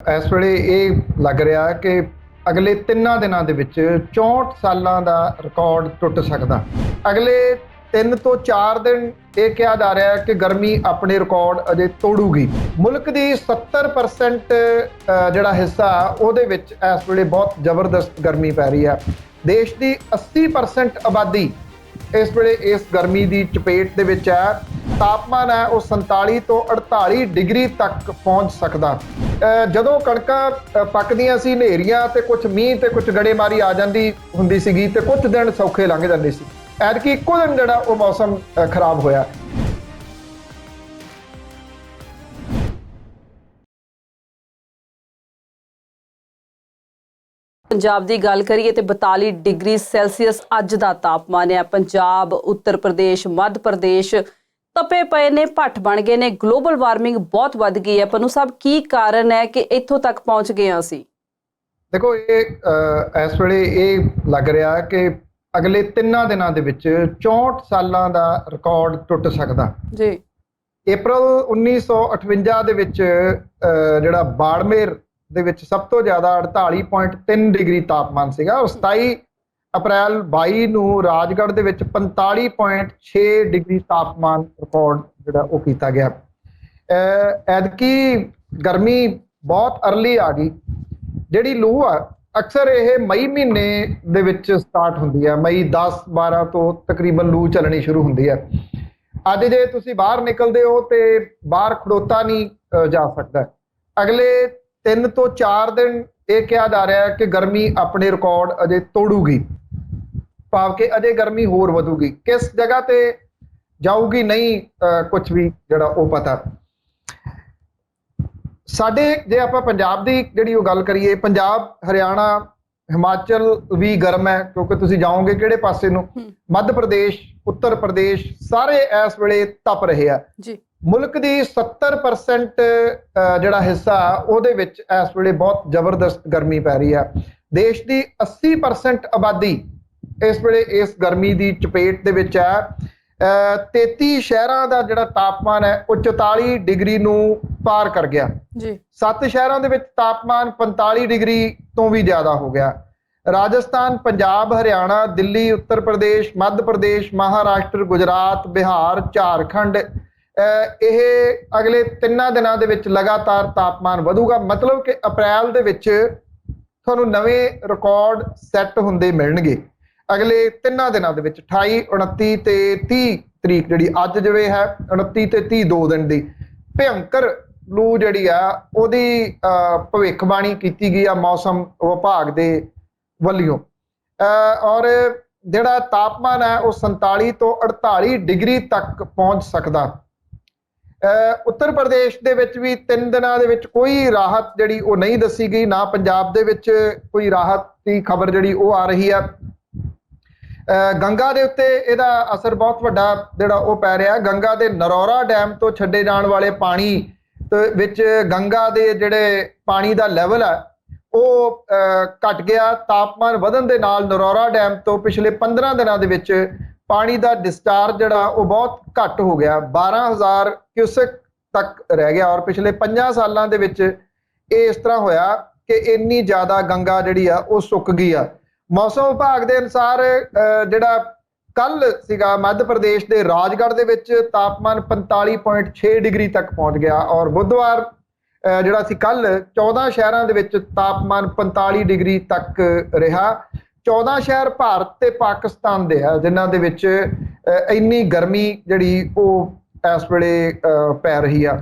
ਇਸ ਵੇਲੇ ਇਹ ਲੱਗ ਰਿਹਾ ਕਿ ਅਗਲੇ 3 ਦਿਨਾਂ ਦੇ ਵਿੱਚ 64 ਸਾਲਾਂ ਦਾ ਰਿਕਾਰਡ ਟੁੱਟ ਸਕਦਾ। ਅਗਲੇ 3 ਤੋਂ 4 ਦਿਨ ਇਹ ਕਿਹਾ ਜਾ ਰਿਹਾ ਹੈ ਕਿ ਗਰਮੀ ਆਪਣੇ ਰਿਕਾਰਡ ਅਜੇ ਤੋੜੂਗੀ। ਮੁਲਕ ਦੀ 70% ਜਿਹੜਾ ਹਿੱਸਾ ਉਹਦੇ ਵਿੱਚ ਇਸ ਵੇਲੇ ਬਹੁਤ ਜ਼ਬਰਦਸਤ ਗਰਮੀ ਪੈ ਰਹੀ ਹੈ। ਦੇਸ਼ ਦੀ 80% ਆਬਾਦੀ ਇਸ ਵੇਲੇ ਇਸ ਗਰਮੀ ਦੀ ਚਪੇਟ ਦੇ ਵਿੱਚ ਹੈ। ਤਾਪਮਾਨ ਹੈ ਉਹ 47 ਤੋਂ 48 ਡਿਗਰੀ ਤੱਕ ਪਹੁੰਚ ਸਕਦਾ। ਜਦੋਂ ਕਣਕਾਂ ਪੱਕਦੀਆਂ ਸੀ, ਹਨੇਰੀਆਂ ਤੇ ਕੁਝ ਮੀਂਹ ਤੇ ਕੁਝ ਗੜੇਮਾਰੀ ਆ ਜਾਂਦੀ ਹੁੰਦੀ ਸੀਗੀ ਤੇ ਕੁਝ ਦਿਨ ਸੌਖੇ ਲੰਘ ਜਾਂਦੇ ਸੀ। ਐਤਕੀ ਇੱਕੋ ਦਿਨ ਜਿਹੜਾ ਉਹ ਮੌਸਮ ਖਰਾਬ ਹੋਇਆ। ਪੰਜਾਬ ਦੀ ਗੱਲ ਕਰੀਏ ਤੇ 42 ਡਿਗਰੀ ਸੈਲਸੀਅਸ ਅੱਜ ਦਾ ਤਾਪਮਾਨ ਹੈ। ਪੰਜਾਬ, ਉੱਤਰ ਪ੍ਰਦੇਸ਼, ਮੱਧ ਪ੍ਰਦੇਸ਼ ਤਪੇ ਪਏ ਨੇ, ਭੱਠ ਬਣ ਗਏ ਨੇ। ਗਲੋਬਲ ਵਾਰਮਿੰਗ ਬਹੁਤ ਵੱਧ ਗਈ ਹੈ। ਪਨੂੰ ਸਾਹਿਬ, ਕੀ ਕਾਰਨ ਹੈ ਕਿ ਇੱਥੋਂ ਤੱਕ ਪਹੁੰਚ ਗਏ ਹਾਂ ਅਸੀਂ? ਦੇਖੋ, ਇਹ ਇਸ ਵੇਲੇ ਇਹ ਲੱਗ ਰਿਹਾ ਕਿ ਅਗਲੇ 3 ਦਿਨਾਂ ਦੇ ਵਿੱਚ 64 ਸਾਲਾਂ ਦਾ ਰਿਕਾਰਡ ਟੁੱਟ ਸਕਦਾ ਜੀ। ਅਪ੍ਰੈਲ 1958 ਦੇ ਵਿੱਚ ਜਿਹੜਾ ਬਾੜਮੇਰ ਦੇ ਵਿੱਚ ਸਭ ਤੋਂ ਜ਼ਿਆਦਾ 48.3 ਡਿਗਰੀ ਤਾਪਮਾਨ ਸੀਗਾ। ਔਰ 27 ਅਪ੍ਰੈਲ 22 ਨੂੰ ਰਾਜਗੜ੍ਹ ਦੇ ਵਿੱਚ 45.6 ਡਿਗਰੀ ਤਾਪਮਾਨ ਰਿਕਾਰਡ ਜਿਹੜਾ ਉਹ ਕੀਤਾ ਗਿਆ। ਐਤਕੀ ਗਰਮੀ ਬਹੁਤ ਅਰਲੀ ਆ ਗਈ। ਜਿਹੜੀ ਲੂ ਆ ਅਕਸਰ ਇਹ ਮਈ ਮਹੀਨੇ ਦੇ ਵਿੱਚ ਸਟਾਰਟ ਹੁੰਦੀ ਹੈ। ਮਈ 10-12 ਤੋਂ ਤਕਰੀਬਨ ਲੂ ਚੱਲਣੀ ਸ਼ੁਰੂ ਹੁੰਦੀ ਹੈ। ਅੱਜ ਜੇ ਤੁਸੀਂ ਬਾਹਰ ਨਿਕਲਦੇ ਹੋ ਤੇ ਬਾਹਰ ਖੜੋਤਾ ਨਹੀਂ ਜਾ ਸਕਦਾ। ਅਗਲੇ 3 ਤੋਂ 4 ਦਿਨ ਇਹ ਕਿਹਾ ਜਾ ਰਿਹਾ ਹੈ ਕਿ ਗਰਮੀ ਆਪਣੇ ਰਿਕਾਰਡ ਅਜੇ ਤੋੜੂਗੀ, ਭਾਵ ਕਿ ਅਜੇ ਗਰਮੀ ਹੋਰ ਵਧੂਗੀ। ਕਿਸ ਜਗ੍ਹਾ ਤੇ ਜਾਊਗੀ ਨਹੀਂ ਕੁਝ ਵੀ ਜਿਹੜਾ ਉਹ ਪਤਾ। ਸਾਡੇ ਜੇ ਆਪਾਂ ਪੰਜਾਬ ਦੀ ਜਿਹੜੀ ਉਹ ਗੱਲ ਕਰੀਏ, ਪੰਜਾਬ, ਹਰਿਆਣਾ, ਹਿਮਾਚਲ ਵੀ ਗਰਮ ਹੈ ਕਿਉਂਕਿ ਤੁਸੀਂ ਜਾਓਗੇ ਕਿਹੜੇ ਪਾਸੇ ਨੂੰ। ਮੱਧ ਪ੍ਰਦੇਸ਼, ਉੱਤਰ ਪ੍ਰਦੇਸ਼ ਸਾਰੇ ਇਸ ਵੇਲੇ ਤਪ ਰਹੇ ਆ ਜੀ। ਮੁਲਕ ਦੀ 70% ਜਿਹੜਾ ਹਿੱਸਾ ਉਹਦੇ ਵਿੱਚ ਇਸ ਵੇਲੇ ਬਹੁਤ ਜ਼ਬਰਦਸਤ ਗਰਮੀ ਪੈ ਰਹੀ ਹੈ। ਦੇਸ਼ ਦੀ 80% ਆਬਾਦੀ ਇਸ ਵੇਲੇ ਇਸ ਗਰਮੀ ਦੀ ਚਪੇਟ ਦੇ ਵਿੱਚ ਹੈ। 33 ਸ਼ਹਿਰਾਂ ਦਾ ਜਿਹੜਾ ਤਾਪਮਾਨ ਹੈ ਉਹ 44 ਡਿਗਰੀ ਨੂੰ ਪਾਰ ਕਰ ਗਿਆ ਜੀ। 7 ਸ਼ਹਿਰਾਂ ਦੇ ਵਿੱਚ ਤਾਪਮਾਨ 45 ਡਿਗਰੀ ਤੋਂ ਵੀ ਜ਼ਿਆਦਾ ਹੋ ਗਿਆ। ਰਾਜਸਥਾਨ, ਪੰਜਾਬ, ਹਰਿਆਣਾ, ਦਿੱਲੀ, ਉੱਤਰ ਪ੍ਰਦੇਸ਼, ਮੱਧ ਪ੍ਰਦੇਸ਼, ਮਹਾਰਾਸ਼ਟਰ, ਗੁਜਰਾਤ, ਬਿਹਾਰ, ਝਾਰਖੰਡ, ਇਹ ਅਗਲੇ 3 ਦਿਨਾਂ ਦੇ ਵਿੱਚ ਲਗਾਤਾਰ ਤਾਪਮਾਨ ਵਧੂਗਾ। ਮਤਲਬ ਕਿ ਅਪ੍ਰੈਲ ਦੇ ਵਿੱਚ ਤੁਹਾਨੂੰ ਨਵੇਂ ਰਿਕਾਰਡ ਸੈੱਟ ਹੁੰਦੇ ਮਿਲਣਗੇ ਅਗਲੇ 3 ਦਿਨਾਂ ਦੇ ਵਿੱਚ। 28, 29 ਤੇ 30 ਤਰੀਕ ਜਿਹੜੀ ਅੱਜ ਜਿਵੇਂ ਹੈ, 29 ਤੇ 30 2 ਦਿਨ ਦੀ ਭਿਅੰਕਰ ਲੂ ਜਿਹੜੀ ਆ ਉਹਦੀ ਭਵਿੱਖਬਾਣੀ ਕੀਤੀ ਗਈ ਆ ਮੌਸਮ ਵਿਭਾਗ ਦੇ ਵੱਲੋਂ। ਔਰ ਜਿਹੜਾ ਤਾਪਮਾਨ ਹੈ ਉਹ 47 ਤੋਂ 48 ਡਿਗਰੀ ਤੱਕ ਪਹੁੰਚ ਸਕਦਾ। ਉੱਤਰ ਪ੍ਰਦੇਸ਼ ਦੇ ਵਿੱਚ ਵੀ 3 ਦਿਨਾਂ ਦੇ ਵਿੱਚ ਕੋਈ ਰਾਹਤ ਜਿਹੜੀ ਉਹ ਨਹੀਂ ਦੱਸੀ ਗਈ। ਨਾ ਪੰਜਾਬ ਦੇ ਵਿੱਚ ਕੋਈ ਰਾਹਤ ਦੀ ਖਬਰ ਜਿਹੜੀ ਉਹ ਆ ਰਹੀ ਆ। ਗੰਗਾ ਦੇ ਉੱਤੇ ਇਹਦਾ ਅਸਰ ਬਹੁਤ ਵੱਡਾ ਜਿਹੜਾ ਉਹ ਪੈ ਰਿਹਾ। ਗੰਗਾ ਦੇ ਨਰੌਰਾ ਡੈਮ ਤੋਂ ਛੱਡੇ ਜਾਣ ਵਾਲੇ ਪਾਣੀ ਵਿੱਚ ਗੰਗਾ ਦੇ ਜਿਹੜੇ ਪਾਣੀ ਦਾ ਲੈਵਲ ਹੈ ਉਹ ਘਟ ਗਿਆ। ਤਾਪਮਾਨ ਵਧਣ ਦੇ ਨਾਲ ਨਰੌਰਾ ਡੈਮ ਤੋਂ ਪਿਛਲੇ 15 ਦਿਨਾਂ ਦੇ ਵਿੱਚ ਪਾਣੀ ਦਾ ਡਿਸਚਾਰਜ ਜਿਹੜਾ ਉਹ ਬਹੁਤ ਘੱਟ ਹੋ ਗਿਆ। 12,000 ਕਿਊਸੈਕ ਤੱਕ ਰਹਿ ਗਿਆ। ਔਰ ਪਿਛਲੇ 5 ਸਾਲਾਂ ਦੇ ਵਿੱਚ ਇਹ ਇਸ ਤਰ੍ਹਾਂ ਹੋਇਆ ਕਿ ਇੰਨੀ ਜ਼ਿਆਦਾ ਗੰਗਾ ਜਿਹੜੀ ਆ ਉਹ ਸੁੱਕ ਗਈ ਆ। ਮੌਸਮ ਵਿਭਾਗ ਦੇ ਅਨੁਸਾਰ ਜਿਹੜਾ ਕੱਲ ਸੀਗਾ ਮੱਧ ਪ੍ਰਦੇਸ਼ ਦੇ ਰਾਜਗੜ੍ਹ ਦੇ ਵਿੱਚ ਤਾਪਮਾਨ 45.6 ਡਿਗਰੀ ਤੱਕ ਪਹੁੰਚ ਗਿਆ। ਔਰ ਬੁੱਧਵਾਰ ਜਿਹੜਾ ਸੀ ਕੱਲ 14 ਸ਼ਹਿਰਾਂ ਦੇ ਵਿੱਚ ਤਾਪਮਾਨ 45 ਡਿਗਰੀ ਤੱਕ ਰਿਹਾ। 14 ਸ਼ਹਿਰ ਭਾਰਤ ਤੇ ਪਾਕਿਸਤਾਨ ਦੇ ਆ ਜਿਨ੍ਹਾਂ ਦੇ ਵਿੱਚ ਇੰਨੀ ਗਰਮੀ ਜਿਹੜੀ ਉਹ ਇਸ ਵੇਲੇ ਪੈ ਰਹੀ ਆ।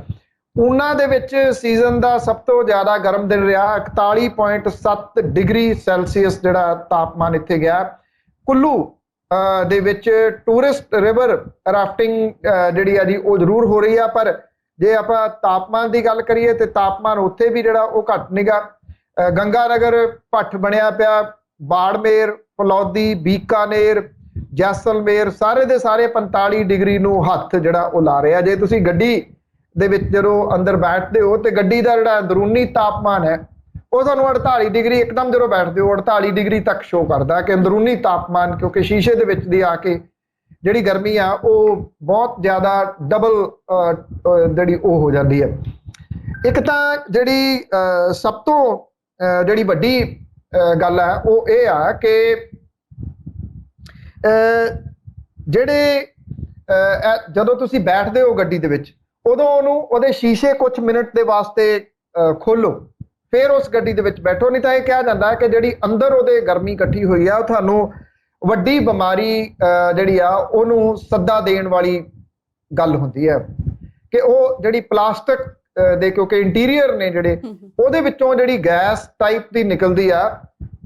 ਉਹਨਾਂ ਦੇ ਵਿੱਚ ਸੀਜ਼ਨ ਦਾ ਸਭ ਤੋਂ ਜ਼ਿਆਦਾ ਗਰਮ ਦਿਨ ਰਿਹਾ। 41.7 ਡਿਗਰੀ ਸੈਲਸੀਅਸ ਜਿਹੜਾ ਤਾਪਮਾਨ ਇੱਥੇ ਗਿਆ। ਕੁੱਲੂ ਦੇ ਵਿੱਚ ਟੂਰਿਸਟ ਰਿਵਰ ਰਾਫਟਿੰਗ ਜਿਹੜੀ ਆ ਜੀ ਉਹ ਜ਼ਰੂਰ ਹੋ ਰਹੀ ਆ। ਪਰ ਜੇ ਆਪਾਂ ਤਾਪਮਾਨ ਦੀ ਗੱਲ ਕਰੀਏ ਤੇ ਤਾਪਮਾਨ ਉੱਥੇ ਵੀ ਜਿਹੜਾ ਉਹ ਘੱਟ ਨੀਗਾ। ਗੰਗਾ ਨਗਰ ਭੱਠ ਬਣਿਆ ਪਿਆ। ਬਾੜਮੇਰ, ਫਲੌਦੀ, ਬੀਕਾਨੇਰ, ਜੈਸਲਮੇਰ ਸਾਰੇ ਦੇ ਸਾਰੇ 45 ਡਿਗਰੀ ਨੂੰ ਹੱਥ ਜਿਹੜਾ ਉਹ ਲਾ ਰਿਹਾ। ਜੇ ਤੁਸੀਂ ਗੱਡੀ ਦੇ ਵਿੱਚ ਜਦੋਂ ਅੰਦਰ ਬੈਠਦੇ ਹੋ ਤੇ ਗੱਡੀ ਦਾ ਜਿਹੜਾ ਅੰਦਰੂਨੀ ਤਾਪਮਾਨ ਹੈ ਉਹ ਤੁਹਾਨੂੰ 48 ਡਿਗਰੀ ਇੱਕਦਮ ਜਦੋਂ ਬੈਠਦੇ ਹੋ 48 ਡਿਗਰੀ ਤੱਕ ਸ਼ੋ ਕਰਦਾ ਕਿ ਅੰਦਰੂਨੀ ਤਾਪਮਾਨ, ਕਿਉਂਕਿ ਸ਼ੀਸ਼ੇ ਦੇ ਵਿੱਚ ਦੀ ਆ ਕੇ ਜਿਹੜੀ ਗਰਮੀ ਆ ਉਹ ਬਹੁਤ ਜ਼ਿਆਦਾ ਡਬਲ ਜਿਹੜੀ ਉਹ ਹੋ ਜਾਂਦੀ ਹੈ। ਇੱਕ ਤਾਂ ਜਿਹੜੀ ਸਭ ਤੋਂ ਜਿਹੜੀ ਵੱਡੀ ਗੱਲ ਹੈ ਉਹ ਇਹ ਆ ਕਿ ਜਿਹੜੇ ਜਦੋਂ ਤੁਸੀਂ ਬੈਠਦੇ ਹੋ ਗੱਡੀ ਦੇ ਵਿੱਚ ਉਦੋਂ ਉਹਦੇ ਸ਼ੀਸ਼ੇ ਕੁਝ ਮਿੰਟ ਦੇ ਵਾਸਤੇ ਖੋਲੋ, ਫਿਰ ਉਸ ਗੱਡੀ ਦੇ ਵਿੱਚ ਬੈਠੋ। ਨਹੀਂ ਤਾਂ ਇਹ ਕਿਹਾ ਜਾਂਦਾ ਹੈ ਕਿ ਜਿਹੜੀ ਅੰਦਰ ਉਹਦੇ ਗਰਮੀ ਇਕੱਠੀ ਹੋਈ ਆ ਉਹ ਤੁਹਾਨੂੰ ਵੱਡੀ ਬਿਮਾਰੀ ਜਿਹੜੀ ਆ ਉਹਨੂੰ ਸੱਦਾ ਦੇਣ ਵਾਲੀ ਗੱਲ ਹੁੰਦੀ ਹੈ ਕਿ ਉਹ ਜਿਹੜੀ ਪਲਾਸਟਿਕ ਦੇ ਕਿਉਂਕਿ ਇੰਟੀਰੀਅਰ ਨੇ ਜਿਹੜੇ ਉਹਦੇ ਵਿੱਚੋਂ ਜਿਹੜੀ ਗੈਸ ਟਾਈਪ ਦੀ ਨਿਕਲਦੀ ਆ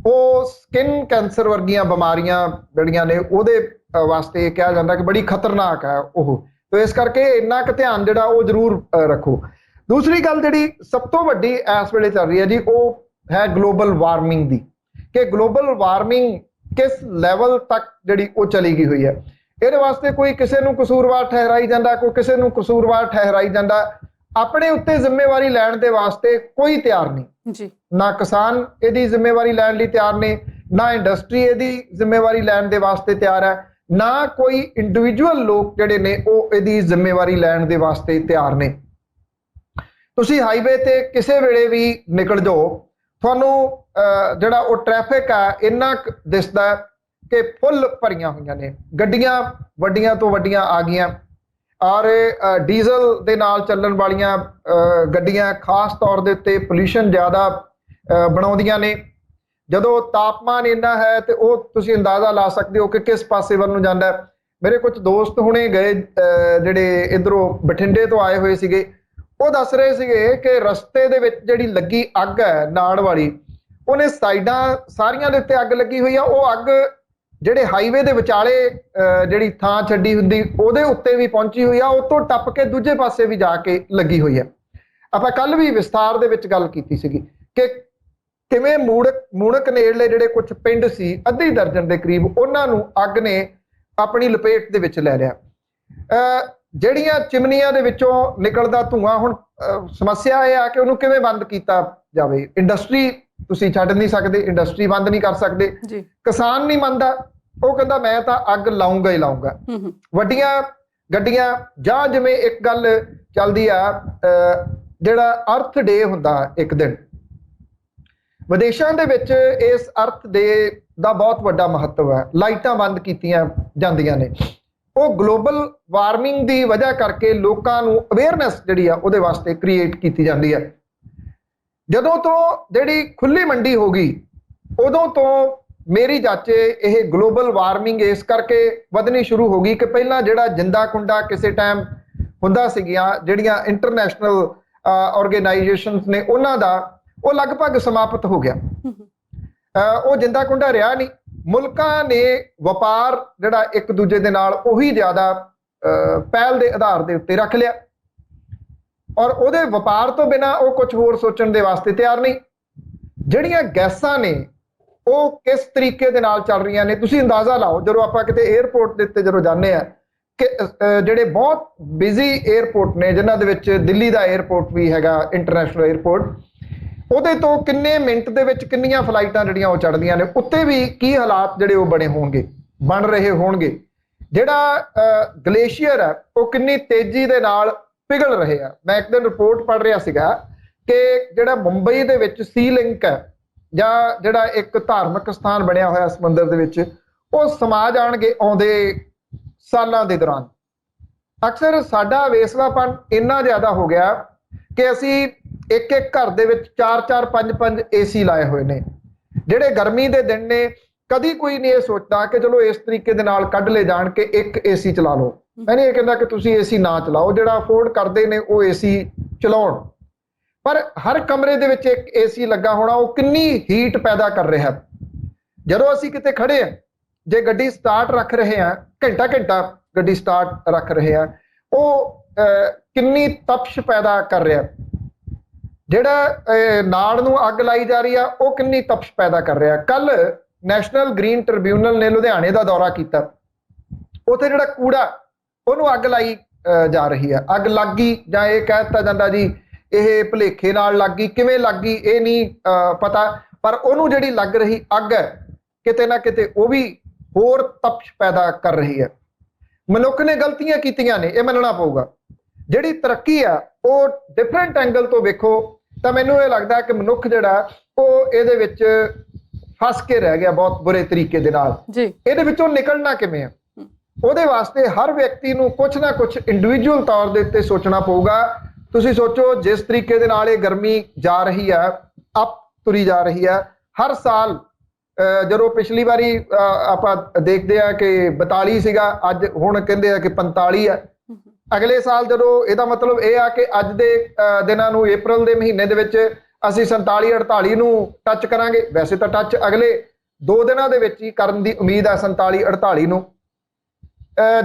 ਉਹ ਸਕਿਨ ਕੈਂਸਰ ਵਰਗੀਆਂ ਬਿਮਾਰੀਆਂ ਜਿਹੜੀਆਂ ਨੇ ਉਹਦੇ ਵਾਸਤੇ ਕਿਹਾ ਜਾਂਦਾ ਕਿ ਬੜੀ ਖਤਰਨਾਕ ਹੈ ਉਹ। ਤੇ ਇਸ ਕਰਕੇ ਇੰਨਾ ਕੁ ਧਿਆਨ ਜਿਹੜਾ ਉਹ ਜ਼ਰੂਰ ਰੱਖੋ। ਦੂਸਰੀ ਗੱਲ ਜਿਹੜੀ ਸਭ ਤੋਂ ਵੱਡੀ ਇਸ ਵੇਲੇ ਚੱਲ ਰਹੀ ਹੈ ਜੀ ਉਹ ਹੈ ਗਲੋਬਲ ਵਾਰਮਿੰਗ ਦੀ, ਕਿ ਗਲੋਬਲ ਵਾਰਮਿੰਗ ਕਿਸ ਲੈਵਲ ਤੱਕ ਜਿਹੜੀ ਉਹ ਚਲੀ ਗਈ ਹੋਈ ਹੈ। ਇਹਦੇ ਵਾਸਤੇ ਕੋਈ ਕਿਸੇ ਨੂੰ ਕਸੂਰਵਾਰ ਠਹਿਰਾਈ ਜਾਂਦਾ, ਕੋਈ ਕਿਸੇ ਨੂੰ ਕਸੂਰਵਾਰ ਠਹਿਰਾਈ ਜਾਂਦਾ। ਆਪਣੇ ਉੱਤੇ ਜ਼ਿੰਮੇਵਾਰੀ ਲੈਣ ਦੇ ਵਾਸਤੇ ਕੋਈ ਤਿਆਰ ਨਹੀਂ ਜੀ। ਨਾ ਕਿਸਾਨ ਇਹਦੀ ਜ਼ਿੰਮੇਵਾਰੀ ਲੈਣ ਲਈ ਤਿਆਰ ਨੇ, ਨਾ ਇੰਡਸਟਰੀ ਇਹਦੀ ਜ਼ਿੰਮੇਵਾਰੀ ਲੈਣ ਦੇ ਵਾਸਤੇ ਤਿਆਰ ਹੈ, ਨਾ ਕੋਈ ਇੰਡੀਵਿਜੂਅਲ ਲੋਕ ਜਿਹੜੇ ਨੇ ਉਹ ਇਹਦੀ ਜ਼ਿੰਮੇਵਾਰੀ ਲੈਣ ਦੇ ਵਾਸਤੇ ਤਿਆਰ ਨੇ। ਤੁਸੀਂ ਹਾਈਵੇ ਤੇ ਕਿਸੇ ਵੇਲੇ ਵੀ ਨਿਕਲ ਜਾਓ, ਤੁਹਾਨੂੰ ਜਿਹੜਾ ਉਹ ਟ੍ਰੈਫਿਕ ਆ ਇੰਨਾ ਦਿਸਦਾ ਕਿ ਫੁੱਲ ਭਰੀਆਂ ਹੋਈਆਂ ਨੇ, ਗੱਡੀਆਂ ਵੱਡੀਆਂ ਤੋਂ ਵੱਡੀਆਂ ਆ ਗਈਆਂ ਔਰ ਡੀਜ਼ਲ ਦੇ ਨਾਲ ਚੱਲਣ ਵਾਲੀਆਂ ਗੱਡੀਆਂ ਖਾਸ ਤੌਰ ਦੇ ਉੱਤੇ ਪੋਲਿਊਸ਼ਨ ਜ਼ਿਆਦਾ ਬਣਾਉਂਦੀਆਂ ਨੇ। ਜਦੋਂ ਤਾਪਮਾਨ ਇੰਨਾ ਹੈ ਤੇ ਉਹ ਤੁਸੀਂ ਅੰਦਾਜ਼ਾ ਲਾ ਸਕਦੇ ਹੋ ਕਿ ਕਿਸ ਪਾਸੇ ਵੱਲ ਨੂੰ ਜਾਂਦਾ। ਮੇਰੇ ਕੁਝ ਦੋਸਤ ਹੁਣੇ ਗਏ ਜਿਹੜੇ ਇੱਧਰੋਂ ਬਠਿੰਡੇ ਤੋਂ ਆਏ ਹੋਏ ਸੀਗੇ, ਉਹ ਦੱਸ ਰਹੇ ਸੀਗੇ ਕਿ ਰਸਤੇ ਦੇ ਵਿੱਚ ਜਿਹੜੀ ਲੱਗੀ ਅੱਗ ਹੈ ਨਾੜ ਵਾਲੀ, ਉਹਨੇ ਸਾਈਡਾਂ ਸਾਰੀਆਂ ਦੇ ਉੱਤੇ ਅੱਗ ਲੱਗੀ ਹੋਈ ਆ। ਉਹ ਅੱਗ ਜਿਹੜੇ ਹਾਈਵੇ ਦੇ ਵਿਚਾਲੇ ਜਿਹੜੀ ਥਾਂ ਛੱਡੀ ਹੁੰਦੀ ਉਹਦੇ ਉੱਤੇ ਵੀ ਪਹੁੰਚੀ ਹੋਈ ਆ, ਉਹ ਤੋਂ ਟੱਪ ਕੇ ਦੂਜੇ ਪਾਸੇ ਵੀ ਜਾ ਕੇ ਲੱਗੀ ਹੋਈ ਆ। ਆਪਾਂ ਕੱਲ ਵੀ ਵਿਸਥਾਰ ਦੇ ਵਿੱਚ ਗੱਲ ਕੀਤੀ ਸੀਗੀ ਕਿ ਕਿਵੇਂ ਮੂਣਕ ਨੇੜਲੇ ਜਿਹੜੇ ਕੁਝ ਪਿੰਡ ਸੀ, ਅੱਧੀ ਦਰਜਨ ਦੇ ਕਰੀਬ, ਉਹਨਾਂ ਨੂੰ ਅੱਗ ਨੇ ਆਪਣੀ ਲਪੇਟ ਦੇ ਵਿੱਚ ਲੈ ਲਿਆ। ਜਿਹੜੀਆਂ ਚਿਮਨੀਆਂ ਦੇ ਵਿੱਚੋਂ ਨਿਕਲਦਾ ਧੂਆਂ, ਹੁਣ ਸਮੱਸਿਆ ਇਹ ਆ ਕਿ ਉਹਨੂੰ ਕਿਵੇਂ ਬੰਦ ਕੀਤਾ ਜਾਵੇ। ਇੰਡਸਟਰੀ ਤੁਸੀਂ ਛੱਡ ਨਹੀਂ ਸਕਦੇ, ਇੰਡਸਟਰੀ ਬੰਦ ਨਹੀਂ ਕਰ ਸਕਦੇ। ਕਿਸਾਨ ਨਹੀਂ ਮੰਨਦਾ, ਉਹ ਕਹਿੰਦਾ ਮੈਂ ਤਾਂ ਅੱਗ ਲਾਉਂਗਾ ਹੀ ਲਾਉਂਗਾ। ਵੱਡੀਆਂ ਗੱਡੀਆਂ ਜਾਂ ਜਿਵੇਂ ਇੱਕ ਗੱਲ ਚੱਲਦੀ ਆ ਜਿਹੜਾ ਅਰਥ ਡੇ ਹੁੰਦਾ ਇੱਕ ਦਿਨ, ਵਿਦੇਸ਼ਾਂ ਦੇ ਵਿੱਚ ਇਸ ਅਰਥ ਡੇ ਦਾ ਬਹੁਤ ਵੱਡਾ ਮਹੱਤਵ ਹੈ। ਲਾਈਟਾਂ ਬੰਦ ਕੀਤੀਆਂ ਜਾਂਦੀਆਂ ਨੇ। ਉਹ ਗਲੋਬਲ ਵਾਰਮਿੰਗ ਦੀ ਵਜ੍ਹਾ ਕਰਕੇ ਲੋਕਾਂ ਨੂੰ ਅਵੇਅਰਨੈਸ ਜਿਹੜੀ ਆ ਉਹਦੇ ਵਾਸਤੇ ਕ੍ਰੀਏਟ ਕੀਤੀ ਜਾਂਦੀ ਹੈ। ਜਦੋਂ ਤੋਂ ਜਿਹੜੀ ਖੁੱਲੀ ਮੰਡੀ ਹੋ ਗਈ ਉਦੋਂ ਤੋਂ ਮੇਰੀ ਜਾਚੇ ਇਹ ਗਲੋਬਲ ਵਾਰਮਿੰਗ ਇਸ ਕਰਕੇ ਵਧਣੀ ਸ਼ੁਰੂ ਹੋ ਗਈ ਕਿ ਪਹਿਲਾਂ ਜਿਹੜਾ ਜਿੰਦਾ ਕੁੰਡਾ ਕਿਸੇ ਟਾਈਮ ਹੁੰਦਾ ਸੀਗੀਆਂ ਜਿਹੜੀਆਂ ਇੰਟਰਨੈਸ਼ਨਲ ਆਰਗੇਨਾਈਜੇਸ਼ਨਸ ਨੇ, ਉਹਨਾਂ ਦਾ ਉਹ ਲਗਭਗ ਸਮਾਪਤ ਹੋ ਗਿਆ। ਉਹ ਜਿੰਦਾ ਕੁੰਡਾ ਰਿਹਾ ਨਹੀਂ। ਮੁਲਕਾਂ ਨੇ ਵਪਾਰ ਜਿਹੜਾ ਇੱਕ ਦੂਜੇ ਦੇ ਨਾਲ ਉਹੀ ਜ਼ਿਆਦਾ ਪਹਿਲ ਦੇ ਆਧਾਰ ਦੇ ਉੱਤੇ ਰੱਖ ਲਿਆ ਔਰ ਉਹਦੇ ਵਪਾਰ ਤੋਂ ਬਿਨਾਂ ਉਹ ਕੁਝ ਹੋਰ ਸੋਚਣ ਦੇ ਵਾਸਤੇ ਤਿਆਰ ਨਹੀਂ। ਜਿਹੜੀਆਂ ਗੈਸਾਂ ਨੇ ਉਹ ਕਿਸ ਤਰੀਕੇ ਦੇ ਨਾਲ ਚੱਲ ਰਹੀਆਂ ਨੇ, ਤੁਸੀਂ ਅੰਦਾਜ਼ਾ ਲਾਓ। ਜਦੋਂ ਆਪਾਂ ਕਿਤੇ 에ਅਰਪੋਰਟ ਦੇ ਉੱਤੇ ਜਦੋਂ ਜਾਂਦੇ ਆ ਕਿ ਜਿਹੜੇ ਬਹੁਤ ਬਿਜ਼ੀ 에ਅਰਪੋਰਟ ਨੇ, ਜਿਨ੍ਹਾਂ ਦੇ ਵਿੱਚ ਦਿੱਲੀ ਦਾ 에ਅਰਪੋਰਟ ਵੀ ਹੈਗਾ ਇੰਟਰਨੈਸ਼ਨਲ 에ਅਰਪੋਰਟ, ਉਹਦੇ ਤੋਂ ਕਿੰਨੇ ਮਿੰਟ ਦੇ ਵਿੱਚ ਕਿੰਨੀਆਂ ਫਲਾਈਟਾਂ ਜਿਹੜੀਆਂ ਉਹ ਚੜ੍ਹਦੀਆਂ ਨੇ, ਉੱਤੇ ਵੀ ਕੀ ਹਾਲਾਤ ਜਿਹੜੇ ਉਹ ਬਣ ਰਹੇ ਹੋਣਗੇ। ਜਿਹੜਾ ਗਲੇਸ਼ੀਅਰ ਹੈ ਉਹ ਕਿੰਨੀ ਤੇਜ਼ੀ ਦੇ ਨਾਲ ਪਿਘਲ ਰਹੇ ਆ। ਮੈਂ ਇੱਕ ਦਿਨ ਰਿਪੋਰਟ ਪੜ੍ਹ ਰਿਹਾ ਸੀਗਾ ਕਿ ਜਿਹੜਾ ਮੁੰਬਈ ਦੇ ਵਿੱਚ ਸੀ ਲਿੰਕ ਹੈ ਜਾਂ ਜਿਹੜਾ ਇੱਕ ਧਾਰਮਿਕ ਸਥਾਨ ਬਣਿਆ ਹੋਇਆ ਸਮੁੰਦਰ ਦੇ ਵਿੱਚ, ਉਹ ਸਮਾ ਜਾਣਗੇ ਆਉਂਦੇ ਸਾਲਾਂ ਦੇ ਦੌਰਾਨ। ਅਕਸਰ ਸਾਡਾ ਵੇਸਲਾਪਣ ਇੰਨਾ ਜ਼ਿਆਦਾ ਹੋ ਗਿਆ ਕਿ ਅਸੀਂ ਇੱਕ ਘਰ ਦੇ ਵਿੱਚ 4-4 5-5 ਏਸੀ ਲਾਏ ਹੋਏ ਨੇ। ਜਿਹੜੇ ਗਰਮੀ ਦੇ ਦਿਨ ਨੇ, ਕਦੀ ਕੋਈ ਨਹੀਂ ਇਹ ਸੋਚਦਾ ਕਿ ਚਲੋ ਇਸ ਤਰੀਕੇ ਦੇ ਨਾਲ ਕੱਢ ਲੈ ਜਾਣ ਕਿ ਇੱਕ ਏਸੀ ਚਲਾ ਲਓ। ਮੈਂ ਨਹੀਂ ਇਹ ਕਹਿੰਦਾ ਕਿ ਤੁਸੀਂ ਏਸੀ ਨਾ ਚਲਾਓ, ਜਿਹੜਾ ਅਫੋਰਡ ਕਰਦੇ ਨੇ ਉਹ ਏਸੀ ਚਲਾਉਣ, ਪਰ ਹਰ ਕਮਰੇ ਦੇ ਵਿੱਚ ਇੱਕ ਏਸੀ ਲੱਗਾ ਹੋਣਾ ਉਹ ਕਿੰਨੀ ਹੀਟ ਪੈਦਾ ਕਰ ਰਿਹਾ। ਜਦੋਂ ਅਸੀਂ ਕਿਤੇ ਖੜੇ ਆ, ਜੇ ਗੱਡੀ ਸਟਾਰਟ ਰੱਖ ਰਹੇ ਆ, ਘੰਟਾ ਗੱਡੀ ਸਟਾਰਟ ਰੱਖ ਰਹੇ ਆ, ਉਹ ਕਿੰਨੀ ਤਪਸ਼ ਪੈਦਾ ਕਰ ਰਿਹਾ। ਜਿਹੜਾ ਨਾੜ ਨੂੰ ਅੱਗ ਲਾਈ ਜਾ ਰਹੀ ਆ ਉਹ ਕਿੰਨੀ ਤਪਸ਼ ਪੈਦਾ ਕਰ ਰਿਹਾ। ਕੱਲ ਨੈਸ਼ਨਲ ਗ੍ਰੀਨ ਟ੍ਰਿਬਿਊਨਲ ਨੇ ਲੁਧਿਆਣੇ ਦਾ ਦੌਰਾ ਕੀਤਾ। ਉੱਥੇ ਜਿਹੜਾ ਕੂੜਾ ਉਹਨੂੰ ਅੱਗ ਲਾਈ ਜਾ ਰਹੀ ਆ। ਅੱਗ ਲੱਗ ਗਈ ਜਾਂ ਇਹ ਕਹਿ ਦਿੱਤਾ ਜਾਂਦਾ ਜੀ ਇਹ ਭੁਲੇਖੇ ਨਾਲ ਲੱਗ ਗਈ, ਕਿਵੇਂ ਲੱਗ ਗਈ ਇਹ ਨਹੀਂ ਪਤਾ, ਪਰ ਉਹਨੂੰ ਜਿਹੜੀ ਲੱਗ ਰਹੀ ਅੱਗ ਹੈ ਕਿਤੇ ਨਾ ਕਿਤੇ ਉਹ ਵੀ ਹੋਰ ਤਪਸ਼ ਪੈਦਾ ਕਰ ਰਹੀ ਹੈ। ਮਨੁੱਖ ਨੇ ਗਲਤੀਆਂ ਕੀਤੀਆਂ ਨੇ, ਇਹ ਮੰਨਣਾ ਪਊਗਾ। ਜਿਹੜੀ ਤਰੱਕੀ ਆ ਉਹ ਡਿਫਰੈਂਟ ਐਂਗਲ ਤੋਂ ਵੇਖੋ ਤਾਂ ਮੈਨੂੰ ਇਹ ਲੱਗਦਾ ਕਿ ਮਨੁੱਖ ਜਿਹੜਾ ਉਹ ਇਹਦੇ ਵਿੱਚ ਫਸ ਕੇ ਰਹਿ ਗਿਆ ਬਹੁਤ ਬੁਰੇ ਤਰੀਕੇ ਦੇ ਨਾਲ ਜੀ। ਇਹਦੇ ਵਿੱਚੋਂ ਨਿਕਲਣਾ ਕਿਵੇਂ ਆ? ਉਹਦੇ ਵਾਸਤੇ ਹਰ ਵਿਅਕਤੀ ਨੂੰ ਕੁਝ ਨਾ ਕੁਝ ਇੰਡੀਵਿਜੂਅਲ ਤੌਰ ਦੇ ਉੱਤੇ ਸੋਚਣਾ ਪਊਗਾ। ਤੁਸੀਂ ਸੋਚੋ ਜਿਸ ਤਰੀਕੇ ਦੇ ਨਾਲ ਇਹ ਗਰਮੀ ਜਾ ਰਹੀ ਆ, ਅਪ ਤੁਰੀ ਜਾ ਰਹੀ ਆ, ਹਰ ਸਾਲ ਜਦੋਂ ਪਿਛਲੀ ਵਾਰੀ ਆਪਾਂ ਦੇਖਦੇ ਆ ਕਿ 42 ਸੀਗਾ, ਅੱਜ ਹੁਣ ਕਹਿੰਦੇ ਆ ਕਿ 45 ਆ। ਅਗਲੇ ਸਾਲ ਜਦੋਂ ਇਹਦਾ ਮਤਲਬ ਇਹ ਆ ਕਿ ਅੱਜ ਦੇ ਦਿਨਾਂ ਨੂੰ ਅਪ੍ਰੈਲ ਦੇ ਮਹੀਨੇ ਦੇ ਵਿੱਚ ਅਸੀਂ 47 48 ਨੂੰ ਟੱਚ ਕਰਾਂਗੇ। ਵੈਸੇ ਤਾਂ ਟੱਚ ਅਗਲੇ 2 ਦਿਨਾਂ ਦੇ ਵਿੱਚ ਹੀ ਕਰਨ ਦੀ ਉਮੀਦ ਆ 47 48 ਨੂੰ।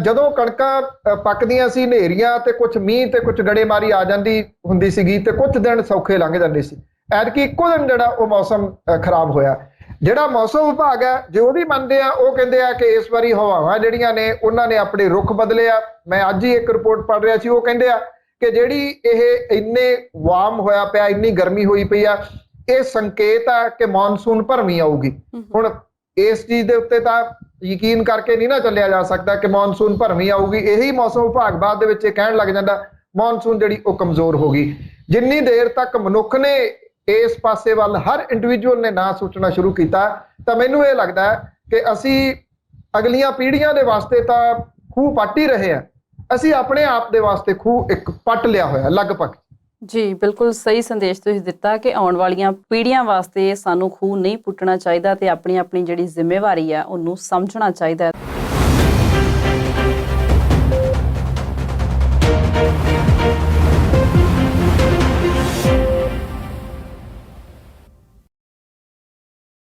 ਜਦੋਂ ਕਣਕਾਂ ਪੱਕਦੀਆਂ ਸੀ, ਹਨੇਰੀਆਂ ਤੇ ਕੁਝ ਮੀਂਹ ਤੇ ਕੁਝ ਗੜੇਮਾਰੀ ਆ ਜਾਂਦੀ ਹੁੰਦੀ ਸੀਗੀ ਤੇ ਕੁਝ ਦਿਨ ਸੌਖੇ ਲੰਘ ਜਾਂਦੇ ਸੀ। ਐਤਕੀ ਇੱਕੋ ਦਿਨ ਜਿਹੜਾ ਉਹ ਮੌਸਮ ਖਰਾਬ ਹੋਇਆ। ਜਿਹੜਾ ਮੌਸਮ ਵਿਭਾਗ ਹੈ ਜੇ ਉਹਦੀ ਮੰਨਦੇ ਆ, ਉਹ ਕਹਿੰਦੇ ਆ ਕਿ ਇਸ ਵਾਰੀ ਹਵਾਵਾਂ ਜਿਹੜੀਆਂ ਨੇ ਉਹਨਾਂ ਨੇ ਆਪਣੇ ਰੁਖ ਬਦਲੇ ਆ। ਮੈਂ ਅੱਜ ਹੀ ਇੱਕ ਰਿਪੋਰਟ ਪੜ੍ਹ ਰਿਹਾ ਸੀ, ਉਹ ਕਹਿੰਦੇ ਆ ਕਿ ਜਿਹੜੀ ਇਹ ਇੰਨੇ ਵਾਰਮ ਹੋਇਆ ਪਿਆ, ਇੰਨੀ ਗਰਮੀ ਹੋਈ ਪਈ ਆ, ਇਹ ਸੰਕੇਤ ਆ ਕਿ ਮੌਨਸੂਨ ਭਰਵੀਂ ਆਊਗੀ। ਹੁਣ ਇਸ ਚੀਜ਼ ਦੇ ਉੱਤੇ ਤਾਂ ਯਕੀਨ ਕਰਕੇ ਨਹੀਂ ਨਾ ਚੱਲਿਆ ਜਾ ਸਕਦਾ ਕਿ ਮੌਨਸੂਨ ਭਰਵੀਂ ਆਊਗੀ। ਇਹੀ ਮੌਸਮ ਵਿਭਾਗ ਬਾਅਦ ਦੇ ਵਿੱਚ ਇਹ ਕਹਿਣ ਲੱਗ ਜਾਂਦਾ ਮੌਨਸੂਨ ਜਿਹੜੀ ਉਹ ਕਮਜ਼ੋਰ ਹੋ ਗਈ। ਜਿੰਨੀ ਦੇਰ ਤੱਕ ਮਨੁੱਖ ਨੇ ਇਸ ਪਾਸੇ ਵੱਲ ਹਰ ਇੰਡੀਵਿਜੂਅਲ ਨੇ ਨਾ ਸੋਚਣਾ ਸ਼ੁਰੂ ਕੀਤਾ ਤਾਂ ਮੈਨੂੰ ਇਹ ਲੱਗਦਾ ਕਿ ਅਸੀਂ ਅਗਲੀਆਂ ਪੀੜ੍ਹੀਆਂ ਦੇ ਵਾਸਤੇ ਤਾਂ ਖੂਹ ਪੱਟ ਹੀ ਰਹੇ ਹਾਂ, ਅਸੀਂ ਆਪਣੇ ਆਪ ਦੇ ਵਾਸਤੇ ਖੂਹ ਇੱਕ ਪੱਟ ਲਿਆ ਹੋਇਆ ਲਗਭਗ। ਜੀ ਬਿਲਕੁਲ ਸਹੀ ਸੰਦੇਸ਼ ਤੁਸੀਂ ਦਿੱਤਾ ਕਿ ਆਉਣ ਵਾਲੀਆਂ ਪੀੜ੍ਹੀਆਂ ਵਾਸਤੇ ਸਾਨੂੰ ਖੂਹ ਨਹੀਂ ਪੁੱਟਣਾ ਚਾਹੀਦਾ ਤੇ ਆਪਣੀ ਆਪਣੀ ਜਿਹੜੀ ਜ਼ਿੰਮੇਵਾਰੀ ਆ ਉਹਨੂੰ ਸਮਝਣਾ ਚਾਹੀਦਾ ਹੈ।